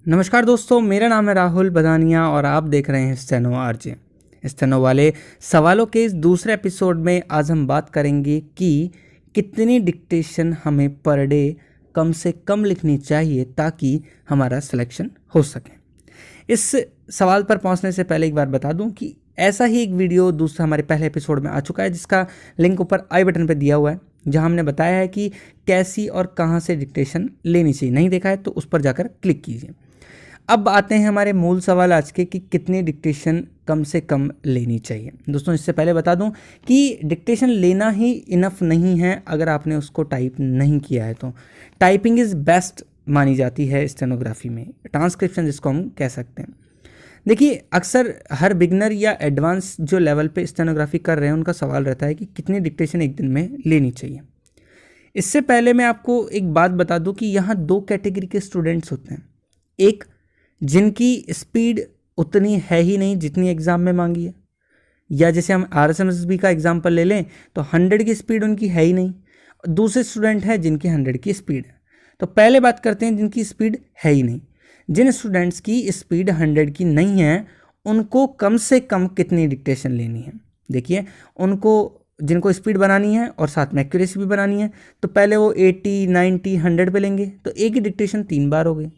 नमस्कार दोस्तों, मेरा नाम है राहुल बदानिया और आप देख रहे हैं स्टेनो आरजे। स्टेनो वाले सवालों के इस दूसरे एपिसोड में आज हम बात करेंगे कि कितनी डिक्टेशन हमें पर डे कम से कम लिखनी चाहिए ताकि हमारा सिलेक्शन हो सके। इस सवाल पर पहुंचने से पहले एक बार बता दूं कि ऐसा ही एक वीडियो दूसरा हमारे पहले एपिसोड में आ चुका है, जिसका लिंक ऊपर आई बटन पर दिया हुआ है, जहां हमने बताया है कि कैसी और कहां से डिक्टेशन लेनी चाहिए। नहीं देखा है तो उस पर जाकर क्लिक कीजिए। अब आते हैं हमारे मूल सवाल आज के कि कितनी डिक्टेशन कम से कम लेनी चाहिए। दोस्तों, इससे पहले बता दूं कि डिक्टेशन लेना ही इनफ नहीं है अगर आपने उसको टाइप नहीं किया है। तो टाइपिंग इज़ बेस्ट मानी जाती है स्टेनोग्राफी में, ट्रांसक्रिप्शन जिसको हम कह सकते हैं। देखिए, अक्सर हर बिगनर या एडवांस जो लेवल पे स्टेनोग्राफी कर रहे हैं उनका सवाल रहता है कि कितनी डिक्टेशन एक दिन में लेनी चाहिए। इससे पहले मैं आपको एक बात बता दूं कि यहाँ दो कैटेगरी के स्टूडेंट्स होते हैं। एक, जिनकी स्पीड उतनी है ही नहीं जितनी एग्ज़ाम में मांगी है, या जैसे हम RSMSB का एग्जाम्पल ले लें तो 100 की स्पीड उनकी है ही नहीं। दूसरे स्टूडेंट हैं जिनकी 100 की स्पीड है। तो पहले बात करते हैं जिनकी स्पीड है ही नहीं। जिन स्टूडेंट्स की स्पीड 100 की नहीं है उनको कम से कम कितनी डिक्टेशन लेनी है। देखिए, जिनको स्पीड बनानी है और साथ में एक्यूरेसी भी बनानी है तो पहले वो 80, 90, 100 पे लेंगे, तो एक ही डिक्टेशन 3 बार हो गई।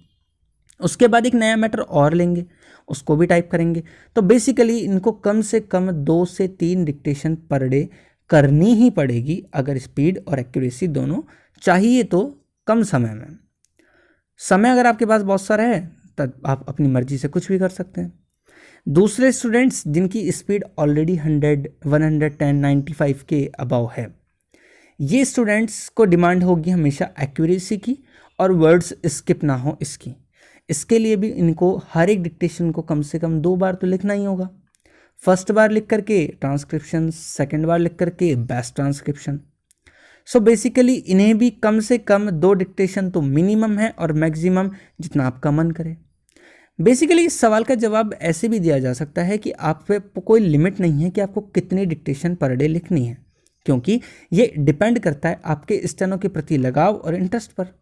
उसके बाद एक नया मैटर और लेंगे, उसको भी टाइप करेंगे। तो बेसिकली इनको कम से कम 2 से 3 डिक्टेशन पर डे करनी ही पड़ेगी अगर स्पीड और एक्यूरेसी दोनों चाहिए। तो कम समय में, समय अगर आपके पास बहुत सारा है तब आप अपनी मर्जी से कुछ भी कर सकते हैं। दूसरे स्टूडेंट्स जिनकी स्पीड ऑलरेडी 100, 110, 95 के अबव है, ये स्टूडेंट्स को डिमांड होगी हमेशा एक्यूरेसी की और वर्ड्स स्किप ना हो इसकी। इसके लिए भी इनको हर एक डिक्टेशन को कम से कम 2 बार तो लिखना ही होगा। फर्स्ट बार लिख करके ट्रांसक्रिप्शन, सेकंड बार लिख करके बेस्ट ट्रांसक्रिप्शन। सो बेसिकली इन्हें भी कम से कम 2 डिक्टेशन तो मिनिमम है और मैक्सिमम जितना आपका मन करे। बेसिकली इस सवाल का जवाब ऐसे भी दिया जा सकता है कि आप पे कोई लिमिट नहीं है कि आपको कितनी डिक्टेशन पर डे लिखनी है, क्योंकि ये डिपेंड करता है आपके स्टेनो के प्रति लगाव और इंटरेस्ट पर।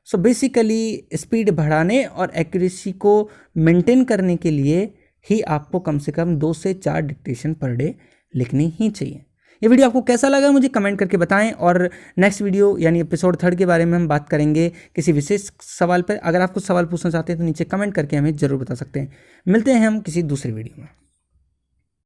सो बेसिकली स्पीड बढ़ाने और एक्यूरेसी को मेंटेन करने के लिए ही आपको कम से कम 2 से 4 डिक्टेशन पर डे लिखनी ही चाहिए। ये वीडियो आपको कैसा लगा मुझे कमेंट करके बताएं, और नेक्स्ट वीडियो यानी एपिसोड 3 के बारे में हम बात करेंगे किसी विशेष सवाल पर। अगर आप कुछ सवाल पूछना चाहते हैं तो नीचे कमेंट करके हमें ज़रूर बता सकते हैं। मिलते हैं हम किसी दूसरी वीडियो में।